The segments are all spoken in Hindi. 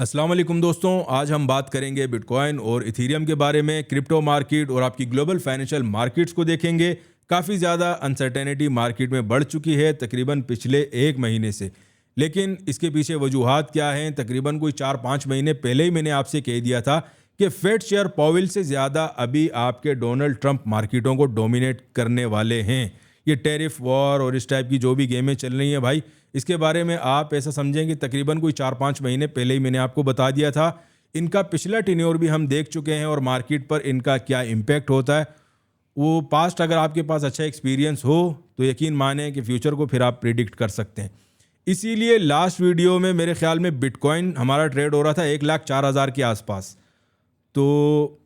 अस्सलाम वालेकुम दोस्तों, आज हम बात करेंगे बिटकॉइन और इथीरियम के बारे में। क्रिप्टो मार्केट और आपकी ग्लोबल फाइनेंशियल मार्केट्स को देखेंगे। काफ़ी ज़्यादा अनसर्टेनिटी मार्केट में बढ़ चुकी है तकरीबन पिछले एक महीने से। लेकिन इसके पीछे वजूहात क्या हैं? तकरीबन कोई 4-5 महीने पहले ही मैंने आपसे कह दिया था कि फेड चेयर पॉवेल से ज़्यादा अभी आपके डोनाल्ड ट्रंप मार्केटों को डोमिनेट करने वाले हैं। ये टैरिफ वॉर और इस टाइप की जो भी गेमें चल रही हैं भाई, इसके बारे में आप ऐसा समझें कि तकरीबन कोई 4-5 महीने पहले ही मैंने आपको बता दिया था। इनका पिछला टेन्योर भी हम देख चुके हैं और मार्केट पर इनका क्या इम्पैक्ट होता है वो पास्ट अगर आपके पास अच्छा एक्सपीरियंस हो तो यकीन माने कि फ्यूचर को फिर आप प्रिडिक्ट कर सकते हैं। इसीलिए लास्ट वीडियो में मेरे ख्याल में बिटकॉइन हमारा ट्रेड हो रहा था 1,04,000 के आसपास, तो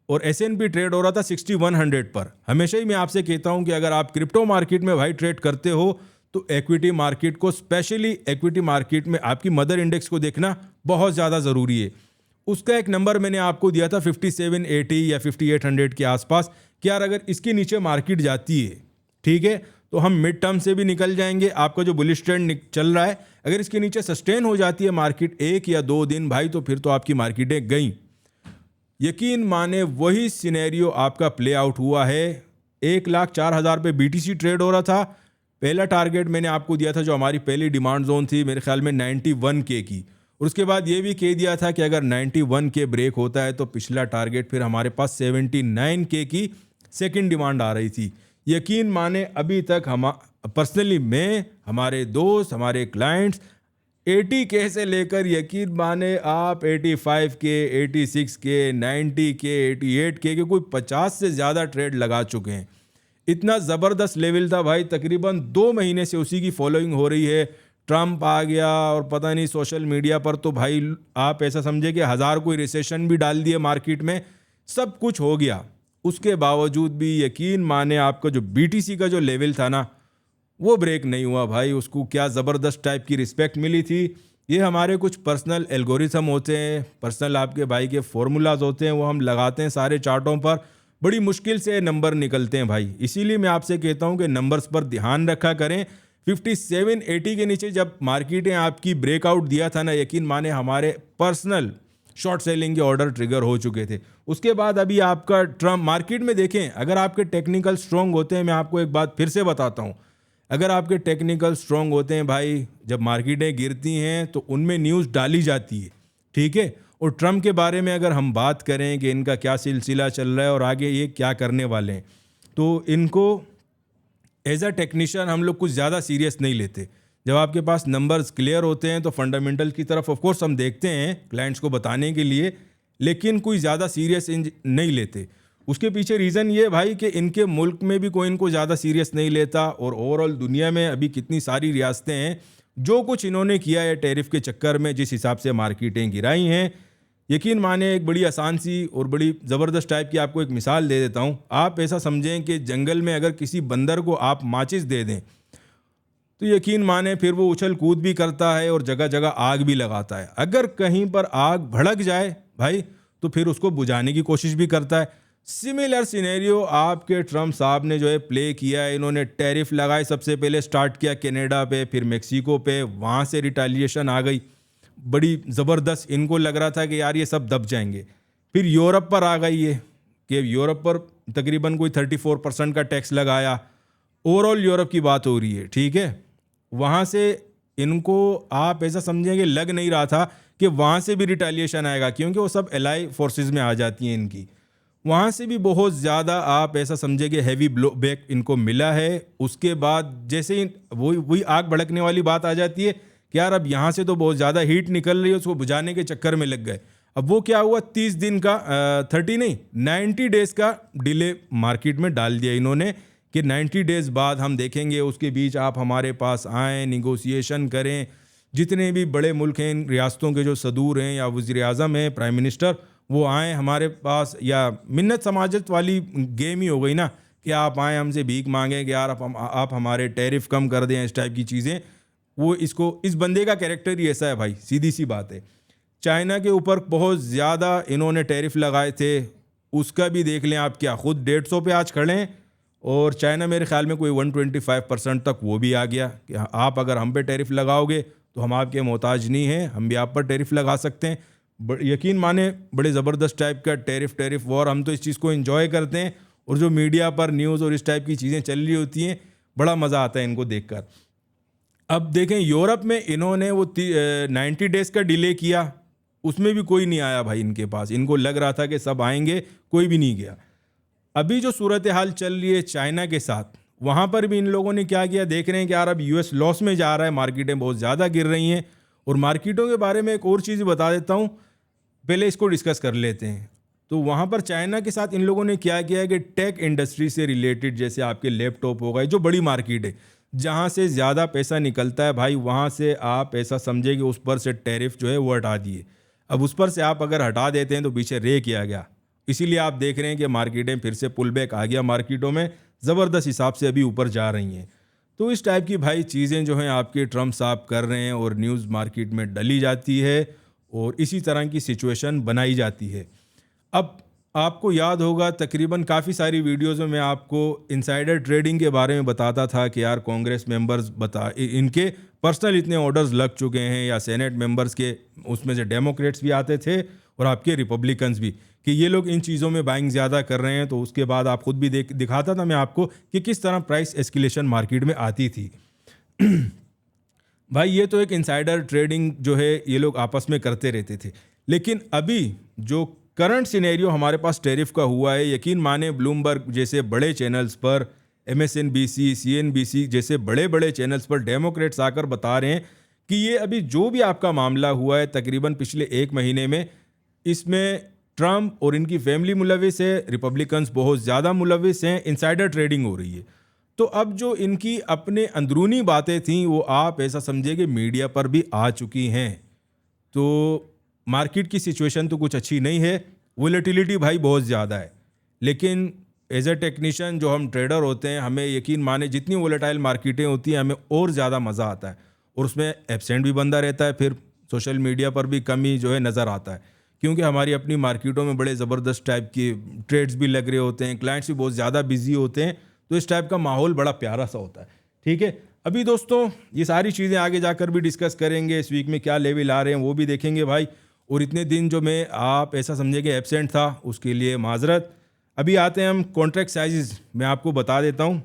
और S&P ट्रेड हो रहा था 6100 पर। हमेशा ही मैं आपसे कहता हूं कि अगर आप क्रिप्टो मार्केट में भाई ट्रेड करते हो तो एक्विटी मार्केट को, स्पेशली एक्विटी मार्केट में आपकी मदर इंडेक्स को देखना बहुत ज़्यादा ज़रूरी है। उसका एक नंबर मैंने आपको दिया था 5780 या 5800 के आसपास कि यार अगर इसके नीचे मार्केट जाती है, ठीक है, तो हम मिड टर्म से भी निकल जाएंगे। आपका जो बुलिश ट्रेंड चल रहा है अगर इसके नीचे सस्टेन हो जाती है मार्केट 1 या 2 दिन भाई, तो फिर तो आपकी मार्केटें गई। यकीन माने वही सिनेरियो आपका प्ले आउट हुआ है। 1,04,000 पे BTC ट्रेड हो रहा था। पहला टारगेट मैंने आपको दिया था, जो हमारी पहली डिमांड जोन थी मेरे ख्याल में 91K की, और उसके बाद ये भी कह दिया था कि अगर 91K ब्रेक होता है तो पिछला टारगेट फिर हमारे पास 79K की सेकंड डिमांड आ रही थी। यकीन माने अभी तक हम पर्सनली मैं, हमारे दोस्त, हमारे क्लाइंट्स 80K से लेकर यकीन माने आप 85K, 86K, 90K, 88K के कोई 50 से ज़्यादा ट्रेड लगा चुके हैं। इतना ज़बरदस्त लेवल था भाई, तकरीबन 2 महीने से उसी की फॉलोइंग हो रही है। ट्रंप आ गया और पता नहीं सोशल मीडिया पर तो भाई आप ऐसा समझे कि हज़ार कोई रिसेशन भी डाल दिए मार्केट में, सब कुछ हो गया। उसके बावजूद भी यकीन माने आपका जो BTC का जो लेवल था ना, वो ब्रेक नहीं हुआ भाई। उसको क्या ज़बरदस्त टाइप की रिस्पेक्ट मिली थी। ये हमारे कुछ पर्सनल एल्गोरिथम होते हैं, पर्सनल आपके भाई के फॉर्मूलाज होते हैं, वो हम लगाते हैं सारे चार्टों पर, बड़ी मुश्किल से नंबर निकलते हैं भाई। इसीलिए मैं आपसे कहता हूं कि नंबर्स पर ध्यान रखा करें। 5780 के नीचे जब मार्केटें आपकी ब्रेकआउट दिया था ना, यकीन माने हमारे पर्सनल शॉर्ट सेलिंग के ऑर्डर ट्रिगर हो चुके थे। उसके बाद अभी आपका ट्रम्प मार्केट में देखें, अगर आपके टेक्निकल स्ट्रॉन्ग होते हैं, मैं आपको एक बात फिर से बताता हूँ, अगर आपके टेक्निकल स्ट्रॉन्ग होते हैं भाई, जब मार्केटें गिरती हैं तो उनमें न्यूज़ डाली जाती है, ठीक है। और ट्रम्प के बारे में अगर हम बात करें कि इनका क्या सिलसिला चल रहा है और आगे ये क्या करने वाले हैं, तो इनको एज अ टेक्नीशियन हम लोग कुछ ज़्यादा सीरियस नहीं लेते। जब आपके पास नंबर्स क्लियर होते हैं तो फंडामेंटल की तरफ ऑफ कोर्स हम देखते हैं क्लाइंट्स को बताने के लिए, लेकिन कोई ज़्यादा सीरियस नहीं लेते। उसके पीछे रीज़न ये भाई कि इनके मुल्क में भी कोई इनको ज़्यादा सीरियस नहीं लेता, और ओवरऑल दुनिया में अभी कितनी सारी रियासतें हैं जो कुछ इन्होंने किया है टैरिफ के चक्कर में, जिस हिसाब से मार्केटें गिराई हैं। यकीन माने एक बड़ी आसान सी और बड़ी ज़बरदस्त टाइप की आपको एक मिसाल दे देता हूँ। आप ऐसा समझें कि जंगल में अगर किसी बंदर को आप माचिस दे दें तो यकीन माने फिर वो उछल कूद भी करता है और जगह जगह आग भी लगाता है। अगर कहीं पर आग भड़क जाए भाई तो फिर उसको बुझाने की कोशिश भी करता है। सिमिलर सिनेरियो आपके ट्रम्प साहब ने जो है प्ले किया है। इन्होंने टैरिफ लगाए, सबसे पहले स्टार्ट किया कनाडा पे, फिर मेक्सिको पे, वहाँ से रिटेलिएशन आ गई बड़ी ज़बरदस्त। इनको लग रहा था कि यार ये सब दब जाएंगे। फिर यूरोप पर आ गई है कि यूरोप पर तकरीबन कोई 34% का टैक्स लगाया। ओवरऑल यूरोप की बात हो रही है, ठीक है। वहाँ से इनको आप ऐसा समझेंगे लग नहीं रहा था कि वहाँ से भी रिटेलिएशन आएगा, क्योंकि वो सब एलाई फोर्सेस में आ जाती हैं इनकी। वहाँ से भी बहुत ज़्यादा आप ऐसा समझे कि हैवी ब्लो बैक इनको मिला है। उसके बाद जैसे ही वही आग भड़कने वाली बात आ जाती है कि यार अब यहाँ से तो बहुत ज़्यादा हीट निकल रही है, उसको बुझाने के चक्कर में लग गए। अब वो क्या हुआ, 30 दिन का 30 नहीं 90 डेज़ का डिले मार्केट में डाल दिया इन्होंने कि 90 डेज़ बाद हम देखेंगे। उसके बीच आप हमारे पास आएँ, निगोसिएशन करें। जितने भी बड़े मुल्क हैं, इन रियासतों के जो सदूर हैं या वज़ीर आज़म हैं, प्राइम मिनिस्टर, वो आएँ हमारे पास। या मिन्नत समाजत वाली गेम ही हो गई ना कि आप आएँ हमसे भीख मांगें कि यार आप हमारे टैरिफ कम कर दें, इस टाइप की चीज़ें। वो इसको, इस बंदे का कैरेक्टर ही ऐसा है भाई, सीधी सी बात है। चाइना के ऊपर बहुत ज़्यादा इन्होंने टैरिफ लगाए थे, उसका भी देख लें आप, क्या खुद 150 पे आज खड़े हैं, और चाइना मेरे ख्याल में कोई 125% तक वो भी आ गया कि आप अगर हम पे टैरिफ लगाओगे तो हम आपके मोहताज नहीं हैं, हम भी आप पर टैरिफ लगा सकते हैं। यकीन माने बड़े ज़बरदस्त टाइप का टैरिफ वॉर, हम तो इस चीज़ को एंजॉय करते हैं। और जो मीडिया पर न्यूज़ और इस टाइप की चीज़ें चल रही होती हैं, बड़ा मज़ा आता है इनको देखकर। अब देखें यूरोप में इन्होंने वो 90 डेज़ का डिले किया, उसमें भी कोई नहीं आया भाई इनके पास। इनको लग रहा था कि सब आएंगे, कोई भी नहीं गया। अभी जो सूरत हाल चल रही है चाइना के साथ, वहाँ पर भी इन लोगों ने क्या किया, देख रहे हैं कि यार अब यूएस लॉस में जा रहा है, मार्केटें बहुत ज़्यादा गिर रही हैं। और मार्केटों के बारे में एक और चीज़ बता देता हूँ, पहले इसको डिस्कस कर लेते हैं। तो वहाँ पर चाइना के साथ इन लोगों ने क्या किया है कि टेक इंडस्ट्री से रिलेटेड, जैसे आपके लैपटॉप हो गए, जो बड़ी मार्केट है जहाँ से ज़्यादा पैसा निकलता है भाई, वहाँ से आप ऐसा समझे कि उस पर से टैरिफ जो है वो हटा दिए। अब उस पर से आप अगर हटा देते हैं तो पीछे रे किया गया। इसीलिए आप देख रहे हैं कि मार्केटें फिर से पुल बैक आ गया, मार्केटों में ज़बरदस्त हिसाब से अभी ऊपर जा रही हैं। तो इस टाइप की भाई चीज़ें जो हैं आपके ट्रम्प साहब कर रहे हैं और न्यूज़ मार्केट में डली जाती है और इसी तरह की सिचुएशन बनाई जाती है। अब आपको याद होगा तकरीबन काफ़ी सारी वीडियोज़ में मैं आपको इनसाइडर ट्रेडिंग के बारे में बताता था कि यार कांग्रेस मेंबर्स इनके पर्सनल इतने ऑर्डर्स लग चुके हैं, या सेनेट मेंबर्स के उसमें से डेमोक्रेट्स भी आते थे और आपके रिपब्लिकन्स भी, कि ये लोग इन चीज़ों में बाइंग ज़्यादा कर रहे हैं। तो उसके बाद आप खुद भी दिखाता था मैं आपको कि किस तरह प्राइस एस्केलेशन मार्केट में आती थी। भाई ये तो एक इनसाइडर ट्रेडिंग जो है ये लोग आपस में करते रहते थे। लेकिन अभी जो करंट सिनेरियो हमारे पास टैरिफ का हुआ है, यकीन माने ब्लूमबर्ग जैसे बड़े चैनल्स पर, MSNBC, CNBC जैसे बड़े बड़े चैनल्स पर डेमोक्रेट्स आकर बता रहे हैं कि ये अभी जो भी आपका मामला हुआ है तकरीबन पिछले 1 महीने में, इसमें ट्रम्प और इनकी फैमिली मुलविस है, रिपब्लिकन्स बहुत ज़्यादा मुलविस हैं, इनसाइडर ट्रेडिंग हो रही है। तो अब जो इनकी अपने अंदरूनी बातें थीं वो आप ऐसा समझिए कि मीडिया पर भी आ चुकी हैं। तो मार्केट की सिचुएशन तो कुछ अच्छी नहीं है, वोलेटिलिटी भाई बहुत ज़्यादा है। लेकिन एज ए टेक्नीशियन जो हम ट्रेडर होते हैं, हमें यकीन माने जितनी वोलेटाइल मार्केटें होती हैं हमें और ज़्यादा मज़ा आता है, और उसमें एब्सेंट भी बंदा रहता है, फिर सोशल मीडिया पर भी कमी जो है नज़र आता है, क्योंकि हमारी अपनी मार्केटों में बड़े ज़बरदस्त टाइप की ट्रेड्स भी लग रहे होते हैं, क्लाइंट्स भी बहुत ज़्यादा बिजी होते हैं। तो इस टाइप का माहौल बड़ा प्यारा सा होता है। ठीक है, अभी दोस्तों ये सारी चीज़ें आगे जाकर भी डिस्कस करेंगे, इस वीक में क्या लेवल आ रहे हैं वो भी देखेंगे भाई। और इतने दिन जो मैं आप ऐसा समझे कि एब्सेंट था उसके लिए माजरत। अभी आते हैं हम कॉन्ट्रैक्ट साइजेस, मैं आपको बता देता हूँ।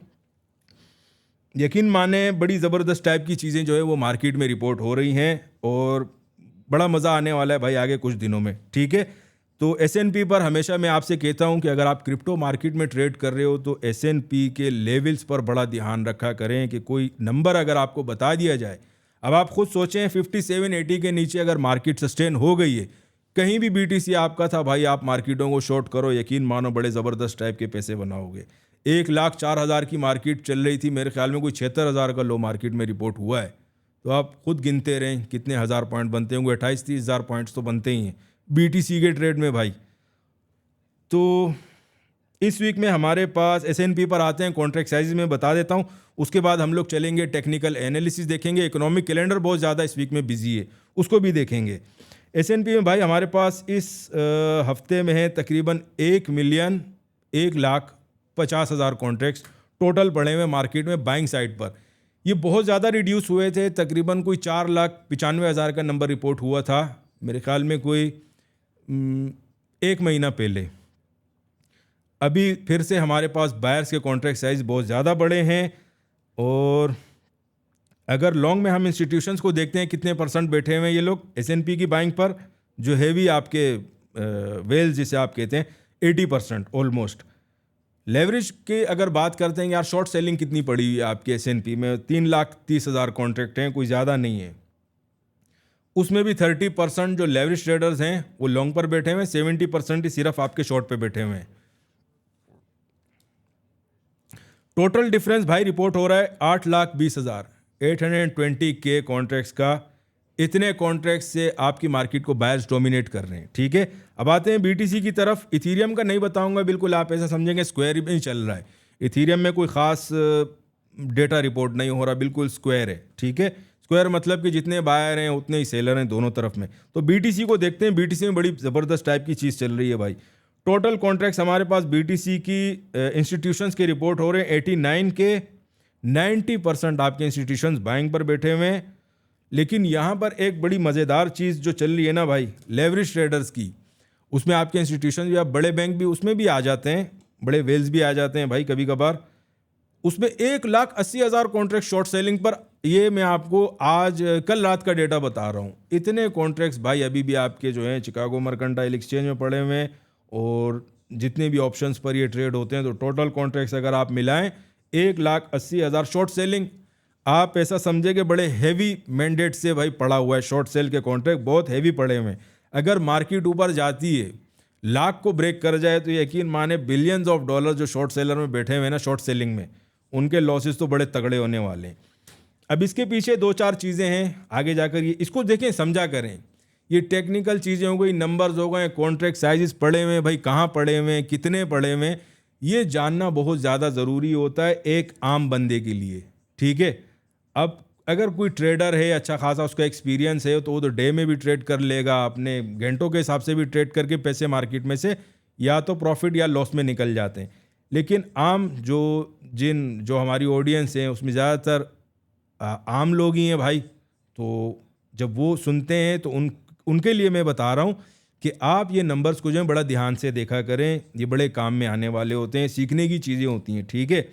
यकीन माने बड़ी ज़बरदस्त टाइप की चीज़ें जो है वो मार्केट में रिपोर्ट हो रही हैं और बड़ा मज़ा आने वाला है भाई आगे कुछ दिनों में। ठीक है, तो S&P पर हमेशा मैं आपसे कहता हूं कि अगर आप क्रिप्टो मार्केट में ट्रेड कर रहे हो तो S&P के लेवल्स पर बड़ा ध्यान रखा करें कि कोई नंबर अगर आपको बता दिया जाए, अब आप खुद सोचें 57-80 के नीचे अगर मार्केट सस्टेन हो गई है, कहीं भी BTC आपका था भाई, आप मार्केटों को शॉर्ट करो, यकीन मानो बड़े ज़बरदस्त टाइप के पैसे बनाओगे। 1,04,000 की मार्केट चल रही थी, मेरे ख्याल में कोई 76,000 का लो मार्केट में रिपोर्ट हुआ है। तो आप खुद गिनते रहें कितने हज़ार पॉइंट बनते होंगे, 28-30 हज़ार पॉइंट्स तो बनते ही हैं BTC के ट्रेड में भाई। तो इस वीक में हमारे पास S&P पर आते हैं, कॉन्ट्रैक्ट साइज में बता देता हूं, उसके बाद हम लोग चलेंगे टेक्निकल एनालिसिस देखेंगे, इकोनॉमिक कैलेंडर बहुत ज़्यादा इस वीक में बिजी है उसको भी देखेंगे। S&P में भाई हमारे पास इस हफ्ते में है तकरीबन 1,01,50,000 कॉन्ट्रैक्ट्स टोटल पड़े हुए मार्केट में बाइंग साइड पर। ये बहुत ज़्यादा रिड्यूस हुए थे, तकरीबन कोई 4,95,000 का नंबर रिपोर्ट हुआ था मेरे ख्याल में कोई 1 महीना पहले। अभी फिर से हमारे पास बायर्स के कॉन्ट्रैक्ट साइज बहुत ज़्यादा बड़े हैं। और अगर लॉन्ग में हम इंस्टीट्यूशंस को देखते हैं कितने परसेंट बैठे हुए हैं ये लोग S&P की बाइंग पर, जो हैवी आपके वेल्स जिसे आप कहते हैं 80% ऑलमोस्ट। लेवरेज के अगर बात करते हैं यार, शॉर्ट सेलिंग कितनी पड़ी हुई है आपके S&P में, 3,30,000 कॉन्ट्रैक्ट हैं, कोई ज़्यादा नहीं है। उसमें भी 30% जो लेवरेज ट्रेडर्स हैं वो लॉन्ग पर बैठे हुए हैं, 70% ही सिर्फ आपके शॉर्ट पे बैठे हुए हैं। टोटल डिफरेंस भाई रिपोर्ट हो रहा है 8,20,000, 820K कॉन्ट्रैक्ट्स का। इतने कॉन्ट्रैक्ट्स से आपकी मार्केट को बायर्स डोमिनेट कर रहे हैं। ठीक है, अब आते हैं BTC की तरफ। इथीरियम का नहीं बताऊंगा, बिल्कुल आप ऐसा समझेंगे स्क्वायर में ही चल रहा है। इथीरियम में कोई ख़ास डेटा रिपोर्ट नहीं हो रहा, बिल्कुल स्क्वायर है। ठीक है, स्क्वायर मतलब कि जितने बायर हैं उतने ही सेलर हैं दोनों तरफ में। तो BTC को देखते हैं, BTC में बड़ी ज़बरदस्त टाइप की चीज़ चल रही है भाई। टोटल कॉन्ट्रैक्ट्स हमारे पास BTC की इंस्टीट्यूशंस के रिपोर्ट हो रहे हैं 89 के, 90% आपके इंस्टीट्यूशंस बाइंग पर बैठे हुए हैं। लेकिन यहाँ पर एक बड़ी मज़ेदार चीज़ जो चल रही है ना भाई, लेवरेज ट्रेडर्स की, उसमें आपके इंस्टीट्यूशन या बड़े बैंक भी उसमें भी आ जाते हैं, बड़े वेल्स भी आ जाते हैं भाई कभी कभार। उसमें 1,80,000 कॉन्ट्रैक्ट शॉर्ट सेलिंग पर, ये मैं आपको आज कल रात का डेटा बता रहा हूँ। इतने कॉन्ट्रैक्ट्स भाई अभी भी आपके जो हैं चिकागो मर्केंटाइल एक्सचेंज में पड़े हुए हैं, और जितने भी ऑप्शंस पर ये ट्रेड होते हैं, तो टोटल कॉन्ट्रैक्ट्स अगर आप मिलाएं 1,80,000 शॉर्ट सेलिंग। आप ऐसा समझे कि बड़े हैवी मैंडेट से भाई पड़ा हुआ है, शॉर्ट सेल के कॉन्ट्रैक्ट बहुत हैवी पड़े हुए हैं। अगर मार्केट ऊपर जाती है, लाख को ब्रेक कर जाए, तो यकीन माने बिलियंस ऑफ डॉलर जो शॉर्ट सेलर में बैठे हुए हैं ना शॉर्ट सेलिंग में, उनके लॉसेस तो बड़े तगड़े होने वाले हैं। अब इसके पीछे 2-4 चीज़ें हैं, आगे जाकर ये इसको देखें, समझा करें। ये टेक्निकल चीज़ें हो गई, नंबर्स हो गए, कॉन्ट्रैक्ट साइजेस पड़े हुए हैं भाई, कहाँ पड़े हुए हैं, कितने पड़े हुए हैं, ये जानना बहुत ज़्यादा ज़रूरी होता है एक आम बंदे के लिए, ठीक है। अब अगर कोई ट्रेडर है, अच्छा खासा उसका एक्सपीरियंस है, तो वो तो डे में भी ट्रेड कर लेगा, अपने घंटों के हिसाब से भी ट्रेड करके पैसे मार्केट में से या तो प्रॉफिट या लॉस में निकल जाते हैं। लेकिन आम जो हमारी ऑडियंस है, उसमें ज़्यादातर आम लोग ही हैं भाई। तो जब वो सुनते हैं तो उनके लिए मैं बता रहा हूँ कि आप ये नंबर्स को जो है बड़ा ध्यान से देखा करें, ये बड़े काम में आने वाले होते हैं, सीखने की चीज़ें होती हैं, ठीक है।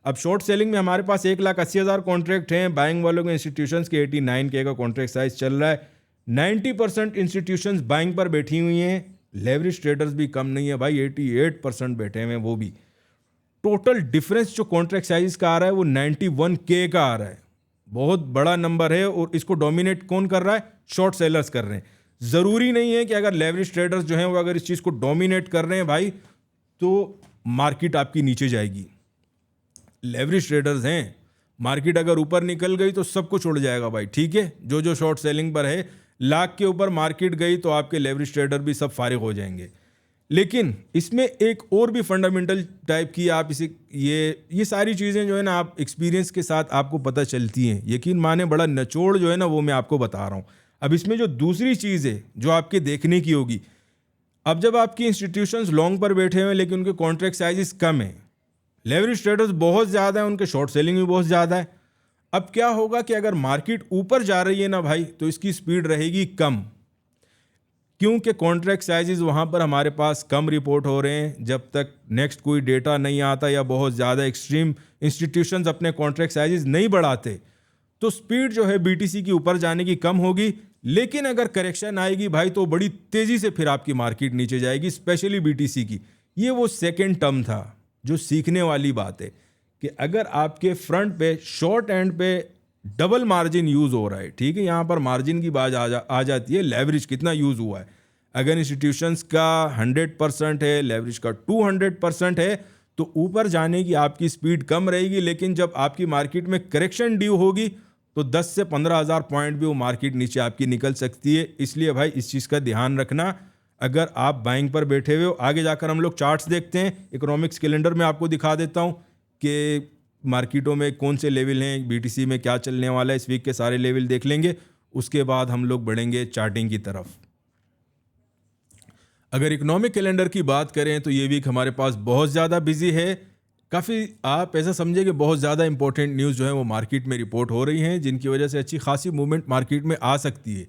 अब शॉर्ट सेलिंग में हमारे पास 1,80,000 कॉन्ट्रैक्ट हैं, बाइंग वालों के इंस्टीट्यूशंस के 89K का कॉन्ट्रैक्ट साइज चल रहा है। 90% इंस्टीट्यूशंस बाइंग पर बैठी हुई हैं, लेवरेज ट्रेडर्स भी कम नहीं है भाई, 88% बैठे हुए हैं वो भी। टोटल डिफरेंस जो कॉन्ट्रैक्ट साइज का आ रहा है वो 91K का आ रहा है, बहुत बड़ा नंबर है। और इसको डोमिनेट कौन कर रहा है? शॉर्ट सेलर्स कर रहे हैं। ज़रूरी नहीं है कि अगर लेवरेज ट्रेडर्स जो हैं वो अगर इस चीज़ को डोमिनेट कर रहे हैं भाई, तो मार्केट आपकी नीचे जाएगी। लेवरेज ट्रेडर्स हैं, मार्केट अगर ऊपर निकल गई तो सब कुछ उड़ जाएगा भाई, ठीक है। जो शॉर्ट सेलिंग पर है, लाख के ऊपर मार्केट गई तो आपके लेवरेज ट्रेडर भी सब फारिग हो जाएंगे। लेकिन इसमें एक और भी फंडामेंटल टाइप की आप इसे ये सारी चीज़ें जो है ना, आप एक्सपीरियंस के साथ आपको पता चलती हैं। यकीन माने बड़ा निचोड़ जो है ना वो मैं आपको बता रहा हूँ। अब इसमें जो दूसरी चीज़ है जो आपके देखने की होगी, अब जब आपकी इंस्टीट्यूशंस लॉन्ग पर बैठे हुए हैं लेकिन उनके कॉन्ट्रैक्ट साइजेस कम है, लेवरेज ट्रेडर्स बहुत ज़्यादा है, उनके शॉर्ट सेलिंग भी बहुत ज़्यादा है। अब क्या होगा कि अगर मार्केट ऊपर जा रही है ना भाई, तो इसकी स्पीड रहेगी कम, क्योंकि कॉन्ट्रैक्ट साइजेस वहाँ पर हमारे पास कम रिपोर्ट हो रहे हैं। जब तक नेक्स्ट कोई डेटा नहीं आता या बहुत ज़्यादा एक्सट्रीम इंस्टीट्यूशंस अपने कॉन्ट्रैक्ट साइजेस नहीं बढ़ाते, तो स्पीड जो है बीटीसी की ऊपर जाने की कम होगी। लेकिन अगर करेक्शन आएगी भाई, तो बड़ी तेज़ी से फिर आपकी मार्केट नीचे जाएगी, स्पेशली बीटीसी की। ये वो सेकेंड टर्म था जो सीखने वाली बात है कि अगर आपके फ्रंट पे शॉर्ट एंड पे डबल मार्जिन यूज़ हो रहा है, ठीक है, यहाँ पर मार्जिन की बात आ जाती है, लेवरेज कितना यूज़ हुआ है। अगर इंस्टीट्यूशंस का 100% है, लेवरेज का 200% है, तो ऊपर जाने की आपकी स्पीड कम रहेगी। लेकिन जब आपकी मार्केट में करेक्शन ड्यू होगी, तो 10 से 15,000 पॉइंट भी वो मार्केट नीचे आपकी निकल सकती है। इसलिए भाई इस चीज़ का ध्यान रखना अगर आप बाइंग पर बैठे हुए हो। आगे जाकर हम लोग चार्ट्स देखते हैं, इकोनॉमिक्स कैलेंडर में आपको दिखा देता हूँ कि मार्केटों में कौन से लेवल हैं, बीटीसी में क्या चलने वाला है। इस वीक के सारे लेवल देख लेंगे, उसके बाद हम लोग बढ़ेंगे चार्टिंग की तरफ। अगर इकोनॉमिक कैलेंडर की बात करें तो ये वीक हमारे पास बहुत ज़्यादा बिजी है। काफ़ी आप ऐसा समझे कि बहुत ज़्यादा इंपॉर्टेंट न्यूज़ जो है वो मार्केट में रिपोर्ट हो रही हैं, जिनकी वजह से अच्छी खासी मूवमेंट मार्केट में आ सकती है।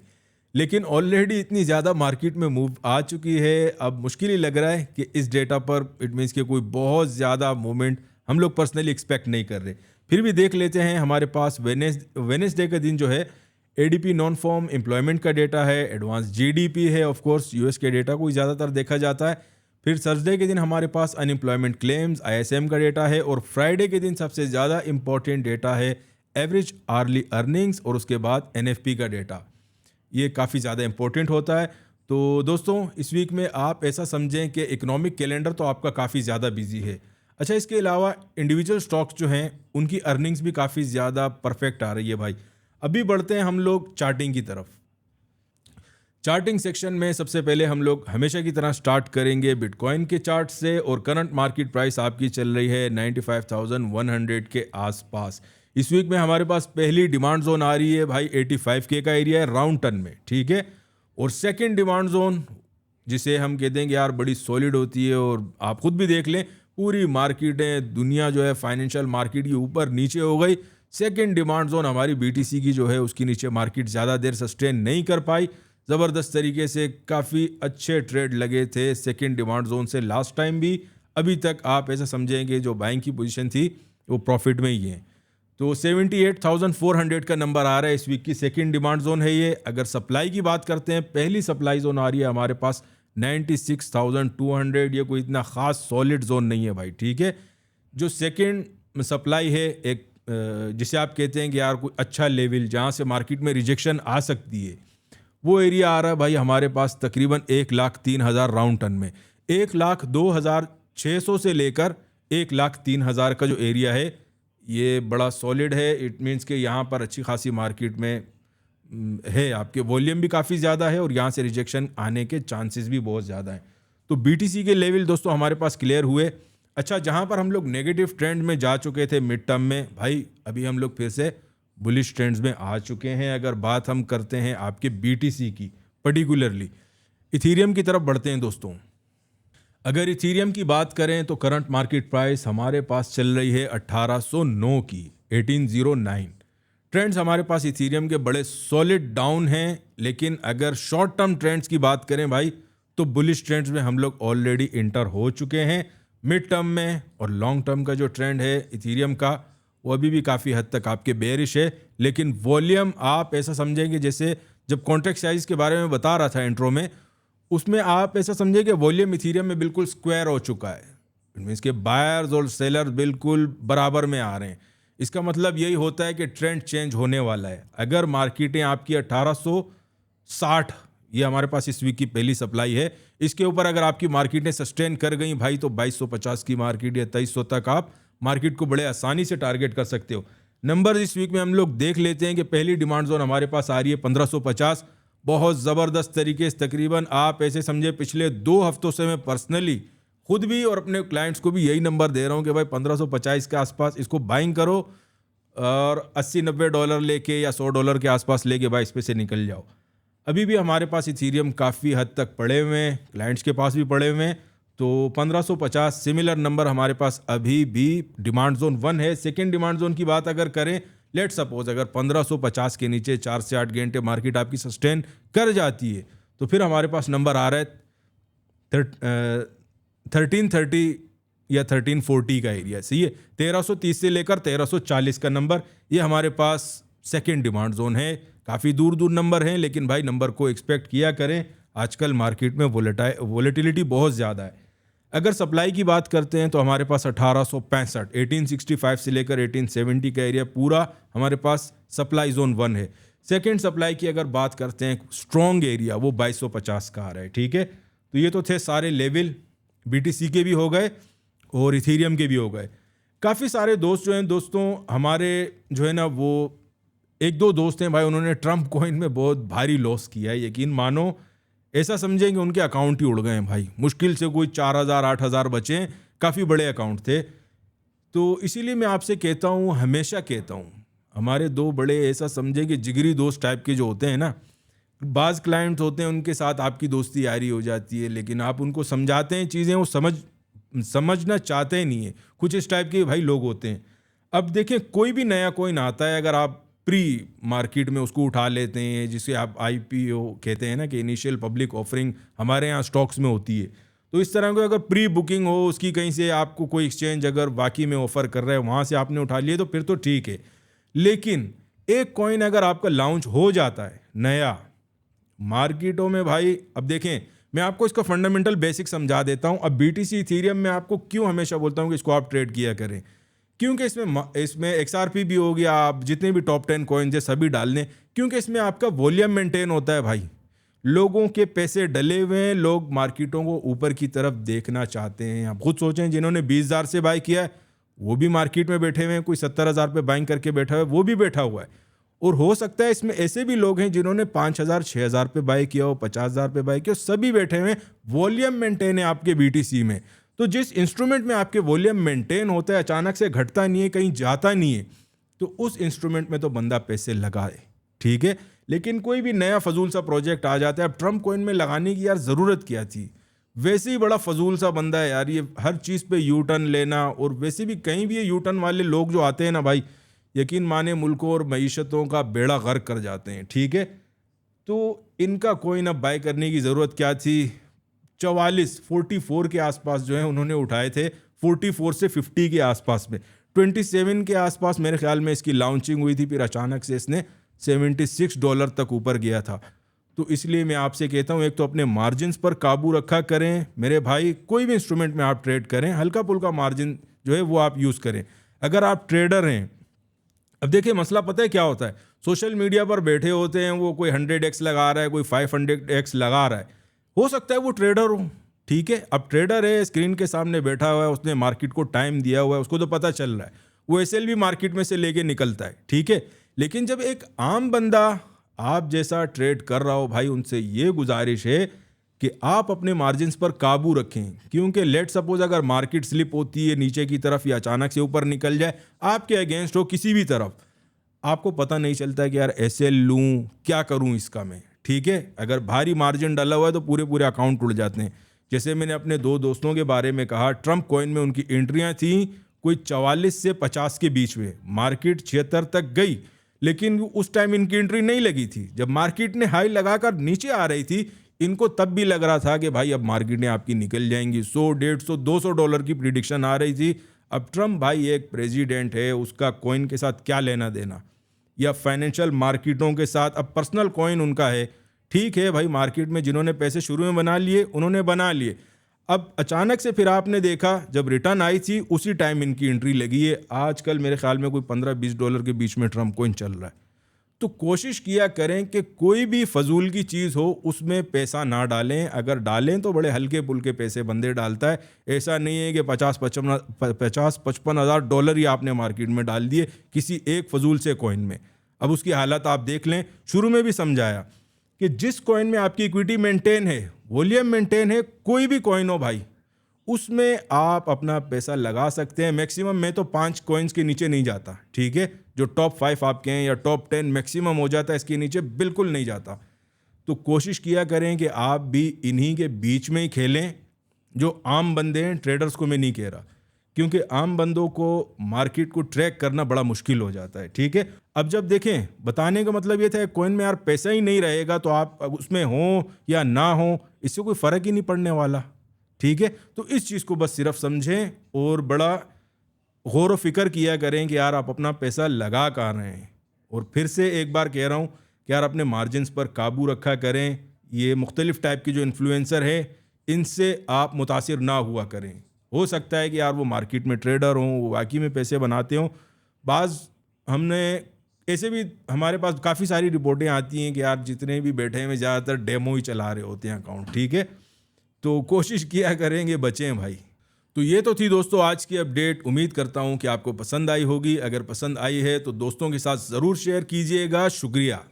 लेकिन ऑलरेडी इतनी ज़्यादा मार्केट में मूव आ चुकी है, अब मुश्किल ही लग रहा है कि इस डेटा पर इट मीन्स कि कोई बहुत ज़्यादा मूवमेंट हम लोग पर्सनली एक्सपेक्ट नहीं कर रहे। फिर भी देख लेते हैं, हमारे पास वेनेसडे का दिन जो है एडीपी नॉन फॉर्म एम्प्लॉयमेंट का डेटा है, एडवांस जीडीपी है, ऑफ कोर्स यूएस के डेटा को ज़्यादातर देखा जाता है। फिर थर्सडे के दिन हमारे पास अनएम्प्लॉयमेंट क्लेम्स आईएसएम का डेटा है, और फ्राइडे के दिन सबसे ज़्यादा इंपॉर्टेंट डेटा है एवरेज आर्ली अर्निंग्स, और उसके बाद एनएफपी का डेटा। ये काफ़ी ज़्यादा इंपॉर्टेंट होता है। तो दोस्तों इस वीक में आप ऐसा समझें कि इकोनॉमिक कैलेंडर तो आपका काफ़ी ज़्यादा बिजी है। अच्छा, इसके अलावा इंडिविजुअल स्टॉक्स जो हैं उनकी अर्निंग्स भी काफ़ी ज़्यादा परफेक्ट आ रही है भाई। अभी बढ़ते हैं हम लोग चार्टिंग की तरफ। चार्टिंग सेक्शन में सबसे पहले हम लोग हमेशा की तरह स्टार्ट करेंगे बिटकॉइन के चार्ट से, और करंट मार्केट प्राइस आपकी चल रही है 95,100 के आसपास। इस वीक में हमारे पास पहली डिमांड जोन आ रही है भाई 85K का एरिया है राउंड टन में, ठीक है। और सेकंड डिमांड जोन जिसे हम कहते हैं कि यार बड़ी सॉलिड होती है, और आप खुद भी देख लें पूरी मार्केटें दुनिया जो है फाइनेंशियल मार्केट की ऊपर नीचे हो गई, सेकंड डिमांड जोन हमारी बीटीसी की जो है उसकी नीचे मार्केट ज़्यादा देर सस्टेन नहीं कर पाई, ज़बरदस्त तरीके से काफ़ी अच्छे ट्रेड लगे थे सेकंड डिमांड जोन से लास्ट टाइम भी। अभी तक आप ऐसा समझेंगे जो बाइंग की पोजीशन थी वो प्रॉफिट में ही है। तो 78,400 का नंबर आ रहा है, इस वीक की सेकंड डिमांड जोन है ये। अगर सप्लाई की बात करते हैं, पहली सप्लाई जोन आ रही है हमारे पास 96,200। ये कोई इतना ख़ास सॉलिड जोन नहीं है भाई, ठीक है। जो सेकंड सप्लाई है, एक जिसे आप कहते हैं कि यार कोई अच्छा लेवल जहाँ से मार्केट में रिजेक्शन आ सकती है, वो एरिया आ रहा है भाई हमारे पास तकरीबन 1,03,000 राउंड टन में। 1,02,600 से लेकर 1,03,000 का जो एरिया है ये बड़ा सॉलिड है। इट मीन्स कि यहाँ पर अच्छी खासी मार्केट में है, आपके वॉल्यूम भी काफ़ी ज़्यादा है और यहाँ से रिजेक्शन आने के चांसेस भी बहुत ज़्यादा हैं। तो बीटीसी के लेवल दोस्तों हमारे पास क्लियर हुए। अच्छा, जहाँ पर हम लोग नेगेटिव ट्रेंड में जा चुके थे मिड टर्म में, भाई अभी हम लोग फिर से बुलिश ट्रेंड्स में आ चुके हैं। अगर बात हम करते हैं आपके बीटीसी की, पर्टिकुलरली इथीरियम की तरफ बढ़ते हैं दोस्तों। अगर इथीरियम की बात करें तो करंट मार्केट प्राइस हमारे पास चल रही है 1809 की, 1809। ट्रेंड्स हमारे पास इथीरियम के बड़े सॉलिड डाउन हैं, लेकिन अगर शॉर्ट टर्म ट्रेंड्स की बात करें भाई तो बुलिश ट्रेंड्स में हम लोग ऑलरेडी इंटर हो चुके हैं मिड टर्म में। और लॉन्ग टर्म का जो ट्रेंड है इथीरियम का वो अभी भी काफ़ी हद तक आपके बेरिश है। लेकिन वॉल्यूम आप ऐसा समझेंगे, जैसे जब कॉन्ट्रैक्ट साइज के बारे में बता रहा था इंट्रो में, उसमें आप ऐसा समझिए कि वॉल्यूम इथीरियम में बिल्कुल स्क्वायर हो चुका है। इट मीन्स के बायर्स और सेलर्स बिल्कुल बराबर में आ रहे हैं। इसका मतलब यही होता है कि ट्रेंड चेंज होने वाला है। अगर मार्केटें आपकी 1860, ये हमारे पास इस वीक की पहली सप्लाई है, इसके ऊपर अगर आपकी मार्केटें सस्टेन कर गई भाई तो 2250 की मार्केट या 2300 तक आप मार्केट को बड़े आसानी से टारगेट कर सकते हो। नंबर इस वीक में हम लोग देख लेते हैं कि पहली डिमांड जोन हमारे पास आ रही है 1550, बहुत ज़बरदस्त तरीके से। तकरीबन आप ऐसे समझे पिछले 2 हफ्तों से मैं पर्सनली खुद भी और अपने क्लाइंट्स को भी यही नंबर दे रहा हूँ कि भाई 1550 के आसपास इसको बाइंग करो और $80-90 लेके या $100 के आसपास लेके भाई इस पे से निकल जाओ। अभी भी हमारे पास इथीरियम काफ़ी हद तक पड़े हुए हैं, क्लाइंट्स के पास भी पड़े हुए हैं। तो 1550 सिमिलर नंबर हमारे पास अभी भी डिमांड जोन 1 है। सेकेंड डिमांड जोन की बात अगर करें, लेट सपोज अगर 1550 के नीचे 4 से 8 घंटे मार्केट आपकी सस्टेन कर जाती है तो फिर हमारे पास नंबर आ रहा है 1330 या 1340 का एरिया। सही है, 1330 से लेकर 1340 का नंबर, ये हमारे पास सेकेंड डिमांड जोन है। काफ़ी दूर दूर नंबर हैं, लेकिन भाई नंबर को एक्सपेक्ट किया करें। आजकल मार्केट में वोलेटिलिटी बहुत ज़्यादा है। अगर सप्लाई की बात करते हैं तो हमारे पास 1865, 1865 से लेकर 1870 का एरिया पूरा हमारे पास सप्लाई जोन 1 है। सेकेंड सप्लाई की अगर बात करते हैं, स्ट्रॉन्ग एरिया वो 2250 का आ रहा है, ठीक है। तो ये तो थे सारे लेवल, बीटीसी के भी हो गए और इथीरियम के भी हो गए। काफ़ी सारे दोस्त जो हैं दोस्तों हमारे जो है ना, वो 1-2 दोस्त हैं भाई, उन्होंने ट्रम्प कॉइन में बहुत भारी लॉस किया है। यकीन मानो ऐसा समझेंगे उनके अकाउंट ही उड़ गए हैं भाई। मुश्किल से कोई 4,000-8,000 बचे हैं, काफ़ी बड़े अकाउंट थे। तो इसीलिए मैं आपसे कहता हूँ, हमेशा कहता हूँ, हमारे 2 बड़े ऐसा समझें कि जिगरी दोस्त टाइप के जो होते हैं ना, बाज़ क्लाइंट्स होते हैं उनके साथ आपकी दोस्ती यारी हो जाती है, लेकिन आप उनको समझाते हैं चीज़ें, वो समझना चाहते ही नहीं है। कुछ इस टाइप के भाई लोग होते हैं। अब देखें, कोई भी नया कॉइन आता है, अगर आप प्री मार्केट में उसको उठा लेते हैं, जिसे आप IPO कहते हैं ना, कि इनिशियल पब्लिक ऑफरिंग हमारे यहाँ स्टॉक्स में होती है, तो इस तरह को अगर प्री बुकिंग हो उसकी, कहीं से आपको कोई एक्सचेंज अगर बाकी में ऑफर कर रहा है, वहाँ से आपने उठा लिए तो फिर तो ठीक है। लेकिन एक कॉइन अगर आपका लॉन्च हो जाता है नया मार्केटों में भाई, अब देखें मैं आपको इसका फंडामेंटल बेसिक समझा देता हूँ। अब BTC इथीरियम में आपको क्यों हमेशा बोलता हूँ कि इसको आप ट्रेड किया करें, क्योंकि इसमें XRP भी हो गया, आप जितने भी टॉप 10 कॉइन है सभी डाल लें, क्योंकि इसमें आपका वॉल्यूम मेंटेन होता है भाई। लोगों के पैसे डले हुए हैं, लोग मार्केटों को ऊपर की तरफ देखना चाहते हैं। आप खुद सोचें, जिन्होंने 20,000 से बाय किया है वो भी मार्केट में बैठे हुए हैं, कोई 70,000 पे बाइंग करके बैठा हुआ है, वो भी बैठा हुआ है। और हो सकता है इसमें ऐसे भी लोग हैं जिन्होंने 5,000 6,000 पे बाय किया हो, 50,000 पे बाय किया हो, सभी बैठे हुए हैं। वॉल्यूम मेंटेन है आपके BTC में। तो जिस इंस्ट्रूमेंट में आपके वॉल्यूम मेंटेन होता है, अचानक से घटता नहीं है, कहीं जाता नहीं है, तो उस इंस्ट्रूमेंट में तो बंदा पैसे लगाए, ठीक है। लेकिन कोई भी नया फजूल सा प्रोजेक्ट आ जाता है, अब ट्रम्प कॉइन में लगाने की यार ज़रूरत क्या थी, वैसे ही बड़ा फजूल सा बंदा है यार ये, हर चीज़ पे यू टर्न लेना। और वैसे भी कहीं भी ये यू टर्न वाले लोग जो आते हैं ना भाई, यकीन माने मुल्कों और मईशतों का बेड़ा गर्क कर जाते हैं, ठीक है। तो इनका कोइन अब बाय करने की ज़रूरत क्या थी। 44 के आसपास जो है उन्होंने उठाए थे, 44 से 50 के आसपास में, 27 के आसपास मेरे ख्याल में इसकी लॉन्चिंग हुई थी, फिर अचानक से इसने $76 तक ऊपर गया था। तो इसलिए मैं आपसे कहता हूँ, एक तो अपने मार्जिन्स पर काबू रखा करें मेरे भाई। कोई भी इंस्ट्रूमेंट में आप ट्रेड करें, हल्का फुल्का मार्जिन जो है वो आप यूज़ करें अगर आप ट्रेडर हैं। अब देखिए मसला पता है क्या होता है, सोशल मीडिया पर बैठे होते हैं, वो कोई 100x लगा रहा है, कोई 500x लगा रहा है, हो सकता है वो ट्रेडर हो, ठीक है। अब ट्रेडर है, स्क्रीन के सामने बैठा हुआ है, उसने मार्केट को टाइम दिया हुआ है, उसको तो पता चल रहा है, वो SL भी मार्केट में से लेके निकलता है, ठीक है। लेकिन जब एक आम बंदा आप जैसा ट्रेड कर रहा हो भाई, उनसे ये गुजारिश है कि आप अपने मार्जिन्स पर काबू रखें, क्योंकि लेट सपोज अगर मार्केट स्लिप होती है नीचे की तरफ या अचानक से ऊपर निकल जाए, आपके अगेंस्ट हो किसी भी तरफ, आपको पता नहीं चलता है कि यार SL लूँ क्या करूँ इसका मैं, ठीक है। अगर भारी मार्जिन डाला हुआ है तो पूरे पूरे अकाउंट उड़ जाते हैं। जैसे मैंने अपने 2 दोस्तों के बारे में कहा, ट्रम्प कॉइन में उनकी एंट्रियाँ थी कोई 44 से 50 के बीच में, मार्केट 76 तक गई, लेकिन उस टाइम इनकी एंट्री नहीं लगी थी। जब मार्केट ने हाई लगाकर नीचे आ रही थी, इनको तब भी लग रहा था कि भाई अब मार्केट ने आपकी निकल जाएंगी, 100, 150, $200 की प्रिडिक्शन आ रही थी। अब ट्रम्प भाई एक प्रेसिडेंट है, उसका कॉइन के साथ क्या लेना देना, या फाइनेंशियल मार्केटों के साथ। अब पर्सनल कॉइन उनका है, ठीक है भाई, मार्केट में जिन्होंने पैसे शुरू में बना लिए उन्होंने बना लिए। अब अचानक से फिर आपने देखा जब रिटर्न आई थी उसी टाइम इनकी एंट्री लगी है। आजकल मेरे ख्याल में कोई $15-20 के बीच में ट्रम्प कॉइन चल रहा है। तो कोशिश किया करें कि कोई भी फजूल की चीज़ हो उसमें पैसा ना डालें, अगर डालें तो बड़े हल्के पुल्के पैसे बंदे डालता है। ऐसा नहीं है कि 50-55 हज़ार डॉलर ही आपने मार्केट में डाल दिए किसी एक फजूल से कॉइन में। अब उसकी हालत आप देख लें, शुरू में भी समझाया कि जिस कॉइन में आपकी इक्विटी मेंटेन है, वॉल्यूम मेंटेन है, कोई भी कॉइन हो भाई, उसमें आप अपना पैसा लगा सकते हैं। मैक्सिमम मैं तो 5 कॉइन्स के नीचे नहीं जाता, ठीक है। जो टॉप 5 आपके हैं या टॉप 10 मैक्सिमम हो जाता है, इसके नीचे बिल्कुल नहीं जाता। तो कोशिश किया करें कि आप भी इन्हीं के बीच में ही खेलें जो आम बंदे हैं। ट्रेडर्स को मैं नहीं कह रहा, क्योंकि आम बंदों को मार्केट को ट्रैक करना बड़ा मुश्किल हो जाता है, ठीक है। अब जब देखें, बताने का मतलब ये था कॉइन में यार पैसा ही नहीं रहेगा तो आप उसमें हो या ना हो, इससे कोई फ़र्क ही नहीं पड़ने वाला, ठीक है। तो इस चीज़ को बस सिर्फ समझें और बड़ा गौर व फिक्र किया करें कि यार आप अपना पैसा लगा कहाँ रहे हैं। और फिर से एक बार कह रहा हूँ कि यार अपने मार्जिन्स पर काबू रखा करें। ये मुख्तलिफ़ टाइप की जो इन्फ्लुएंसर है इनसे आप मुतासिर ना हुआ करें। हो सकता है कि यार वो मार्केट में ट्रेडर हों, वो वाकई में पैसे बनाते हों। बाज़ हमने ऐसे भी, हमारे पास काफ़ी सारी रिपोर्टें आती हैं कि यार जितने भी बैठे हैं ज़्यादातर डेमो ही चला रहे होते हैं अकाउंट, ठीक है। तो कोशिश किया करेंगे बचें भाई। तो ये तो थी दोस्तों आज की अपडेट। उम्मीद करता हूँ कि आपको पसंद आई होगी। अगर पसंद आई है तो दोस्तों के साथ ज़रूर शेयर कीजिएगा। शुक्रिया।